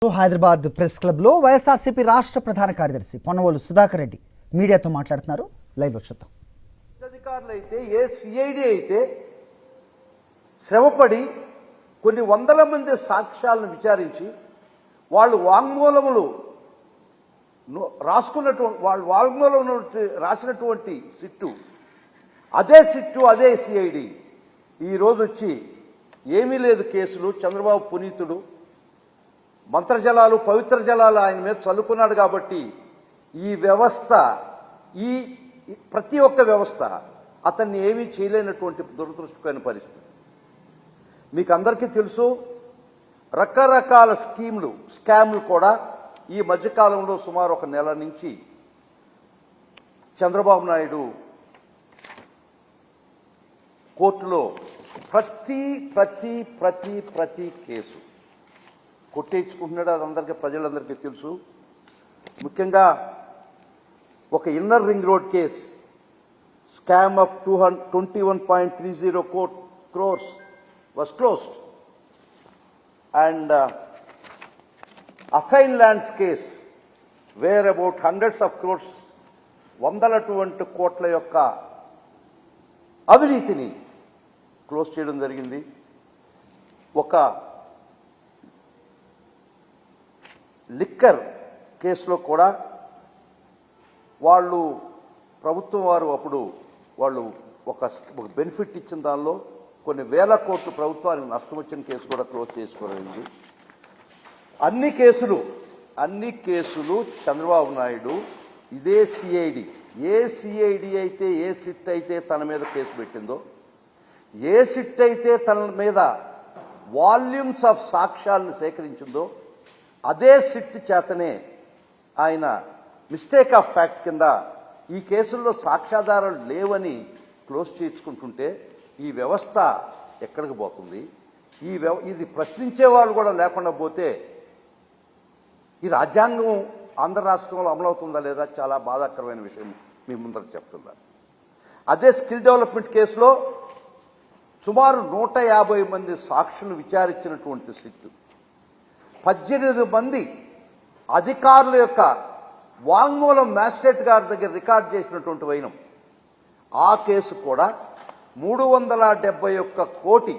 Hyderabad press క్లబ్లో వైఎస్ఆర్సీపీ రాష్ట్ర ప్రధాన కార్యదర్శి పొన్నవోలు సుధాకర్ రెడ్డి మీడియాతో మాట్లాడుతున్నారు. లైవ్ చూద్దాం. అధికారులు అయితే ఏ సిఐడి అయితే శ్రమపడి కొన్ని వందల మంది సాక్ష్యాలను విచారించి వాళ్ళు వాంగ్మూలములు రాసినటువంటి సిట్టు అదే సిఐడి ఈరోజు వచ్చి ఏమీ లేదు కేసులు, చంద్రబాబు పునీతుడు, మంత్రజలాలు పవిత్ర జలాలు ఆయన మీద చల్లుకున్నాడు కాబట్టి ఈ వ్యవస్థ ఈ ప్రతి ఒక్క వ్యవస్థ అతన్ని ఏమీ చేయలేనటువంటి దురదృష్టకరమైన పరిస్థితి. మీకు అందరికీ తెలుసు, రకరకాల స్కామ్లు కూడా ఈ మధ్యకాలంలో సుమారు ఒక నెల నుంచి చంద్రబాబు నాయుడు కోర్టులో ప్రతి కేసు కొట్టేయించుకుంటున్నాడు. అది అందరికీ ప్రజలందరికీ తెలుసు. ముఖ్యంగా ఒక inner ring road case scam of 21.30 crores was closed, and assigned lands case where about hundreds of crores, వందలటువంటి కోట్ల యొక్క అవినీతిని క్లోజ్ చేయడం జరిగింది. ఒక లిక్కర్ కేసులో కూడా ప్రభుత్వం వారు అప్పుడు వాళ్ళు ఒక బెనిఫిట్ ఇచ్చిన దానిలో కొన్ని వేల కోట్లు ప్రభుత్వానికి నష్టం వచ్చిన కేసు కూడా క్లోజ్ చేసుకోవడం. అన్ని కేసులు చంద్రబాబు నాయుడు ఇదే సిఐడి, ఏ సిఐడి అయితే ఏ సిట్ అయితే తన మీద కేసు పెట్టిందో, ఏ సిట్ అయితే తన మీద వాల్యూమ్స్ ఆఫ్ సాక్ష్యాలను సేకరించిందో అదే సిట్ చేతనే ఆయన మిస్టేక్ ఆఫ్ ఫ్యాక్ట్ కింద ఈ కేసుల్లో సాక్ష్యాధారాలు లేవని క్లోజ్ చేసుకుంటుంటే ఈ వ్యవస్థ ఎక్కడికి పోతుంది? ఇది ప్రశ్నించే వాళ్ళు కూడా లేకుండా పోతే ఈ రాజ్యాంగం ఆంధ్ర రాష్ట్రంలో అమలవుతుందా లేదా చాలా బాధాకరమైన విషయం మీ ముందర చెప్తున్నారు. అదే స్కిల్ డెవలప్మెంట్ కేసులో సుమారు 150 మంది సాక్షులను విచారించినటువంటి సిట్ 18 మంది అధికారుల యొక్క వాంగ్మూలం మ్యాజిస్ట్రేట్ గారి దగ్గర రికార్డ్ చేసినటువంటి వైనం. ఆ కేసు కూడా 371 కోటి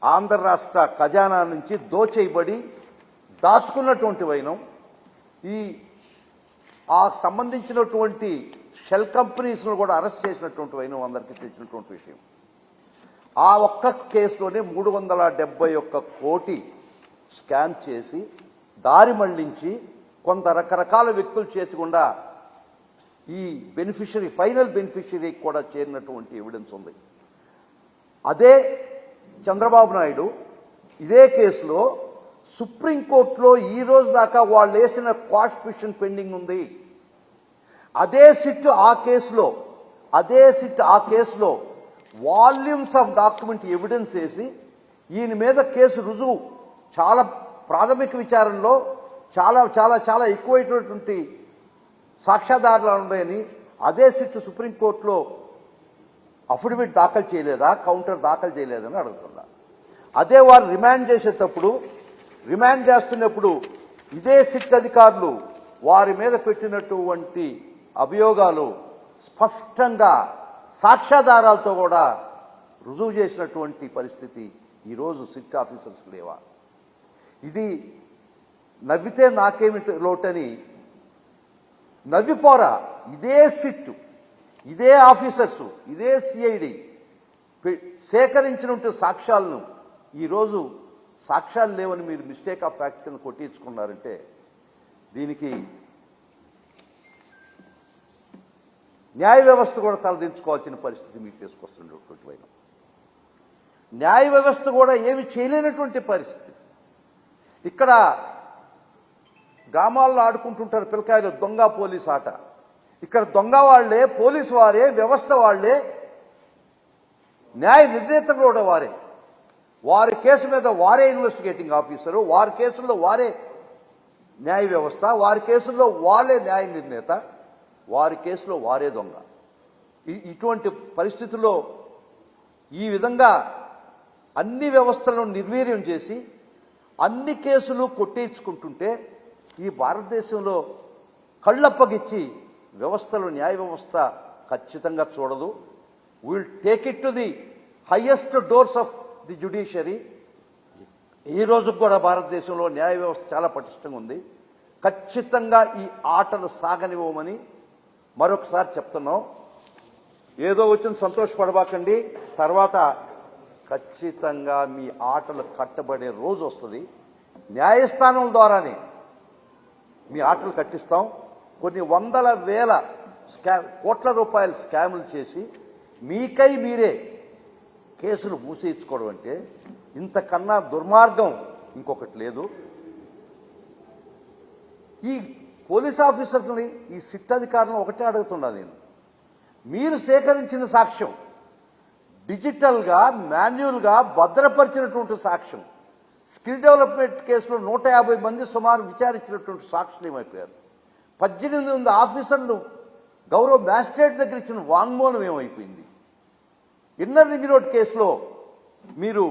ఆంధ్ర రాష్ట్ర ఖజానా నుంచి దోచేయబడి దాచుకున్నటువంటి వైనం. ఆ సంబంధించినటువంటి షెల్ కంపెనీస్ను కూడా అరెస్ట్ చేసినటువంటి వైనం అందరికీ తెలిసినటువంటి విషయం. ఆ ఒక్క కేసులోనే 371 కోటి స్కామ్ చేసి దారి మళ్లించి కొంత రకరకాల వ్యక్తులు చేర్చకుండా ఈ ఫైనల్ బెనిఫిషియరీకి కూడా చేరినటువంటి ఎవిడెన్స్ ఉంది. అదే చంద్రబాబు నాయుడు ఇదే కేసులో సుప్రీంకోర్టులో ఈ రోజు దాకా వాళ్ళు వేసిన క్వాష్ పిటిషన్ పెండింగ్ ఉంది. అదే సిట్ ఆ కేసులో వాల్యూమ్స్ ఆఫ్ డాక్యుమెంట్ ఎవిడెన్స్ వేసి ఈయన మీద కేసు రుజువు చాలా ప్రాథమిక విచారణలో చాలా చాలా చాలా ఎక్కువైనటువంటి సాక్ష్యాధారాలు ఉన్నాయని అదే సిట్ సుప్రీంకోర్టులో అఫిడవిట్ దాఖలు చేయలేదా, కౌంటర్ దాఖలు చేయలేదని అడుగుతున్నా. అదే వారు రిమాండ్ చేస్తున్నప్పుడు ఇదే సిట్ అధికారులు వారి మీద పెట్టినటువంటి అభియోగాలు స్పష్టంగా సాక్ష్యాధారాలతో కూడా రుజువు చేసినటువంటి పరిస్థితి ఈరోజు సిట్ ఆఫీసర్స్ లేవా? ఇది నవ్వితే నాకేమి లోటని నవ్విపోరా. ఇదే సిట్, ఇదే ఆఫీసర్స్, ఇదే సిఐడి సేకరించినటువంటి సాక్ష్యాలను ఈరోజు సాక్ష్యాలు లేవని మీరు మిస్టేక్ ఆఫ్ ఫ్యాక్ట్ కింద కొట్టించుకున్నారంటే దీనికి న్యాయ వ్యవస్థ కూడా తలదించుకోవాల్సిన పరిస్థితి మీకు తీసుకొస్తున్నటువంటి వైన. న్యాయ వ్యవస్థ కూడా ఏమి చేయలేనటువంటి పరిస్థితి. ఇక్కడ గ్రామాల్లో ఆడుకుంటుంటారు పిల్లకాయలు దొంగ పోలీస్ ఆట. ఇక్కడ దొంగ వాళ్లే, పోలీసు వారే, వ్యవస్థ వాళ్లే, న్యాయ నిర్ణేతలు కూడా వారే. వారి కేసు మీద వారే ఇన్వెస్టిగేటింగ్ ఆఫీసరు, వారి కేసుల్లో వారే న్యాయ వ్యవస్థ, వారి కేసుల్లో వాళ్లే న్యాయ నిర్ణేత, వారి కేసులో వారే దొంగ. ఇటువంటి పరిస్థితుల్లో ఈ విధంగా అన్ని వ్యవస్థలను నిర్వీర్యం చేసి అన్ని కేసులు కొట్టేయించుకుంటుంటే ఈ భారతదేశంలో కళ్ళప్పగిచ్చి వ్యవస్థలో న్యాయ వ్యవస్థ ఖచ్చితంగా చూడదు. Will take it to the highest doors of the judiciary. ఈ రోజు కూడా భారతదేశంలో న్యాయ వ్యవస్థ చాలా పటిష్టంగా ఉంది. ఖచ్చితంగా ఈ ఆటలు సాగనివ్వమని మరొకసారి చెప్తున్నాం. ఏదో వచ్చిన సంతోషపడబాకండి, తర్వాత ఖచ్చితంగా మీ ఆటలు కట్టబడే రోజు వస్తుంది. న్యాయస్థానం ద్వారానే మీ ఆటలు కట్టిస్తాం. కొన్ని వందల వేల కోట్ల రూపాయల స్కాములు చేసి మీకై మీరే కేసులు మూసేయించుకోవడం అంటే ఇంతకన్నా దుర్మార్గం ఇంకొకటి లేదు. ఈ పోలీస్ ఆఫీసర్ని, ఈ సిట్ అధికారులను ఒకటే అడుగుతున్నా నేను, మీరు సేకరించిన సాక్ష్యం డిజిటల్గా మాన్యువల్గా భద్రపరిచినటువంటి సాక్ష్యం, స్కిల్ డెవలప్మెంట్ కేసులో 150 మంది సుమారు విచారించినటువంటి సాక్షులు ఏమైపోయారు? 18 ఆఫీసర్లు గౌరవ మ్యాజిస్ట్రేట్ దగ్గర ఇచ్చిన వాంగ్మూలం ఏమైపోయింది? ఇన్నర్ రింగ్ రోడ్ కేసులో మీరు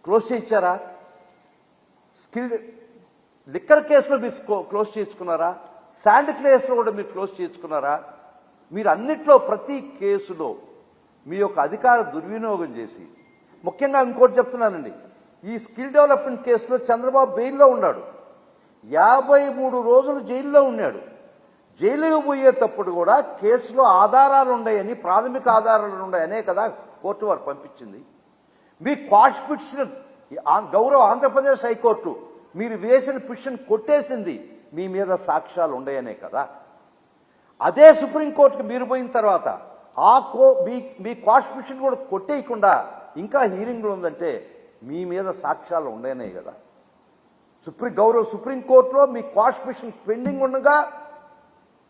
క్లోజ్ చేయించారా? స్కిల్ లిక్కర్ కేసులో మీరు క్లోజ్ చేసుకున్నారా? శాండ్ కేసులో కూడా మీరు క్లోజ్ చేసుకున్నారా? మీరు అన్నిట్లో ప్రతి కేసులో మీ యొక్క అధికార దుర్వినియోగం చేసి, ముఖ్యంగా ఇంకోటి చెప్తున్నానండి, ఈ స్కిల్ డెవలప్మెంట్ కేసులో చంద్రబాబు బెయిల్లో ఉన్నాడు. 53 రోజులు జైల్లో ఉన్నాడు. జైలుకు పోయేటప్పుడు కూడా కేసులో ఆధారాలు ఉన్నాయని, ప్రాథమిక ఆధారాలు ఉన్నాయనే కదా కోర్టు వారు పంపించింది. మీ క్వాష్ పిటిషన్ గౌరవ ఆంధ్రప్రదేశ్ హైకోర్టు మీరు వేసిన పిటిషన్ కొట్టేసింది మీ మీద సాక్ష్యాలు ఉన్నాయనే కదా. అదే సుప్రీంకోర్టుకు మీరు పోయిన తర్వాత మీ క్వాష్ పిటిషన్ కూడా కొట్టేయకుండా ఇంకా హీరింగ్లో ఉందంటే మీ మీద సాక్ష్యాలు ఉన్నాయనే కదా. గౌరవ సుప్రీంకోర్టులో మీ క్వాష్ పిటిషన్ పెండింగ్ ఉండగా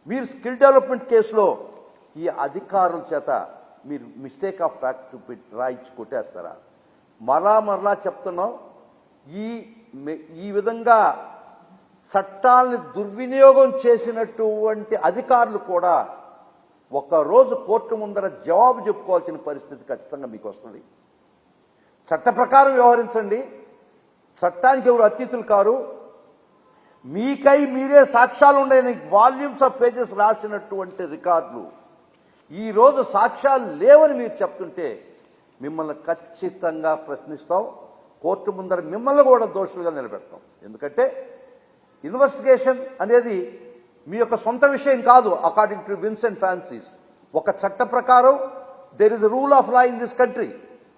మీరు స్కిల్ డెవలప్మెంట్ కేసులో ఈ అధికారుల చేత మీరు మిస్టేక్ ఆఫ్ ఫ్యాక్ట్ రాయించి కొట్టేస్తారా? మరలా చెప్తున్నాం, ఈ విధంగా చట్టాలని దుర్వినియోగం చేసినటువంటి అధికారులు కూడా ఒక్కరోజు కోర్టు ముందర జవాబు చెప్పుకోవాల్సిన పరిస్థితి ఖచ్చితంగా మీకు వస్తుంది. చట్ట ప్రకారం వ్యవహరించండి. చట్టానికి ఎవరు అతీతులు కారు. మీకై మీరే సాక్ష్యాలు ఉండని వాల్యూమ్స్ ఆఫ్ పేజెస్ రాసినటువంటి రికార్డులు ఈరోజు సాక్ష్యాలు లేవని మీరు చెప్తుంటే మిమ్మల్ని ఖచ్చితంగా ప్రశ్నిస్తాం. కోర్టు ముందర మిమ్మల్ని కూడా దోషులుగా నిలబెడతాం. ఎందుకంటే ఇన్వెస్టిగేషన్ అనేది మీ యొక్క సొంత విషయం కాదు. అకార్డింగ్ టు విన్సెంట్ ఫ్రాన్సిస్, ఒక చట్ట ప్రకారం there is rule of law in this country.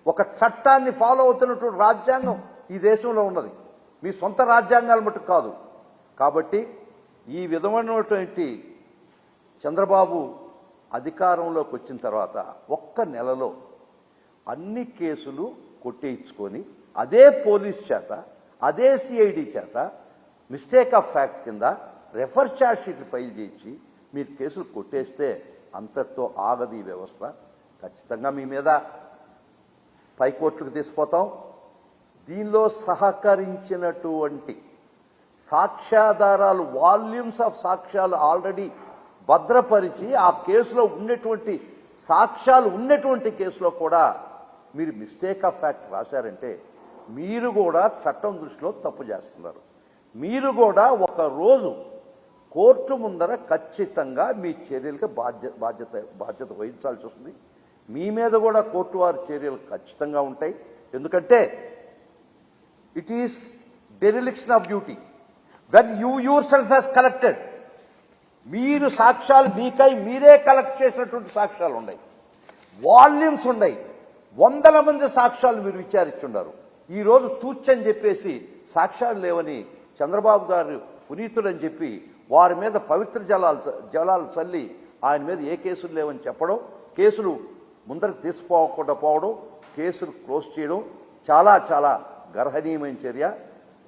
ఒక చట్టాన్ని ఫాలో అవుతున్నటువంటి రాజ్యాంగం ఈ దేశంలో ఉన్నది. మీ సొంత రాజ్యాంగాలు మటుకు కాదు. కాబట్టి ఈ విధమైనటువంటి చంద్రబాబు అధికారంలోకి వచ్చిన తర్వాత ఒక్క నెలలో అన్ని కేసులు కొట్టేయించుకొని అదే పోలీస్ చేత, అదే సిఐడి చేత మిస్టేక్ ఆఫ్ ఫ్యాక్ట్ కింద రెఫర్ ఛార్జ్ షీట్లు ఫైల్ చేయించి మీరు కేసులు కొట్టేస్తే అంతటితో ఆగదు ఈ వ్యవస్థ. ఖచ్చితంగా మీ మీద పైకోర్టుకు తీసుకుపోతాం. దీనిలో సహకరించినటువంటి సాక్ష్యాధారాలు, వాల్యూమ్స్ ఆఫ్ సాక్ష్యాలు ఆల్రెడీ భద్రపరిచి ఆ కేసులో ఉన్నటువంటి సాక్ష్యాలు ఉన్నటువంటి కేసులో కూడా మీరు మిస్టేక్ ఆఫ్ ఫ్యాక్ట్ రాశారంటే మీరు కూడా చట్టం దృష్టిలో తప్పు చేస్తున్నారు. మీరు కూడా ఒక రోజు కోర్టు ముందర ఖచ్చితంగా మీ చర్యలకు బాధ్యత వహించాల్సి వస్తుంది. మీ మీద కూడా కోర్టు వారి చర్యలు ఖచ్చితంగా ఉంటాయి. ఎందుకంటే it is dereliction of duty when you your self has collected. మీరు సాక్ష్యాలు మీకై మీరే కలెక్ట్ చేసినటువంటి సాక్ష్యాలు ఉన్నాయి, వాల్యూమ్స్ ఉన్నాయి, వందల మంది సాక్ష్యాలు మీరు విచారించున్నారు. ఈరోజు తూచని చెప్పేసి సాక్ష్యాలు లేవని చంద్రబాబు గారు పునీతులని చెప్పి వారి మీద పవిత్ర జలాలు చల్లి ఆయన మీద ఏ కేసులు లేవని చెప్పడం, కేసులు ముందరకు తీసుకుపోకుండా పోవడం, కేసులు క్లోజ్ చేయడం చాలా చాలా గర్హనీయమైన చర్య.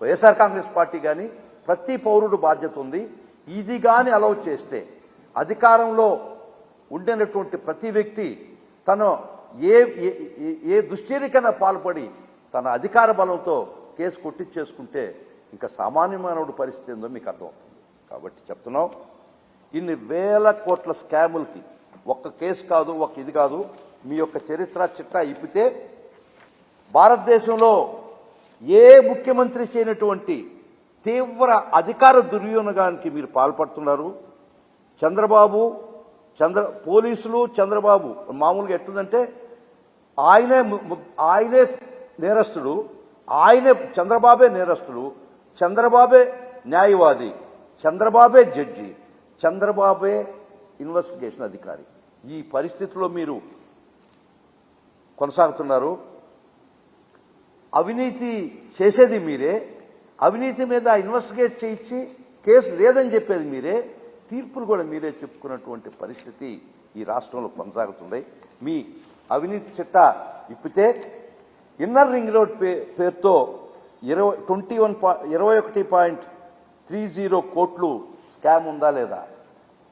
వైఎస్ఆర్ కాంగ్రెస్ పార్టీ కానీ ప్రతి పౌరుడు బాధ్యత ఉంది. ఇది కానీ అలౌ చేస్తే అధికారంలో ఉండినటువంటి ప్రతి వ్యక్తి తను ఏ దుశ్చర్యకైనా పాల్పడి తన అధికార బలంతో కేసు కొట్టించేసుకుంటే ఇంకా సామాన్య మానవుడి పరిస్థితి ఏందో మీకు అర్థమవుతుంది. కాబట్టి చెప్తున్నాం, ఇన్ని వేల కోట్ల స్కాములకి ఒక్క కేసు కాదు, ఒక ఇది కాదు, మీ యొక్క చరిత్ర చిట్టా ఇప్పితే భారతదేశంలో ఏ ముఖ్యమంత్రి చేయనటువంటి తీవ్ర అధికార దుర్వినియోగానికి మీరు పాల్పడుతున్నారు. పోలీసులు చంద్రబాబు మామూలుగా ఎట్లుందంటే ఆయనే నేరస్తుడు, చంద్రబాబే నేరస్తుడు, చంద్రబాబే న్యాయవాది, చంద్రబాబే జడ్జి, చంద్రబాబే ఇన్వెస్టిగేషన్ అధికారి. ఈ పరిస్థితిలో మీరు కొనసాగుతున్నారు. అవినీతి చేసేది మీరే, అవినీతి మీద ఇన్వెస్టిగేట్ చేయించి కేసు లేదని చెప్పేది మీరే, తీర్పులు కూడా మీరే చెప్పుకున్నటువంటి పరిస్థితి ఈ రాష్ట్రంలో కొనసాగుతుంది. మీ అవినీతి చిట్టా ఇప్పితే ఇన్నర్ రింగ్ రోడ్ పేరుతో 21.30 కోట్లు స్కామ్ ఉందా లేదా,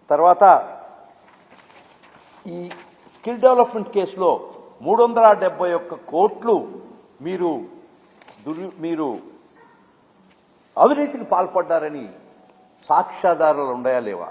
తర్వాత ఈ స్కిల్ డెవలప్మెంట్ కేసులో 371 కోట్లు మీరు అవినీతికి పాల్పడ్డారని సాక్ష్యాధారాలు ఉన్నాయా లేవా?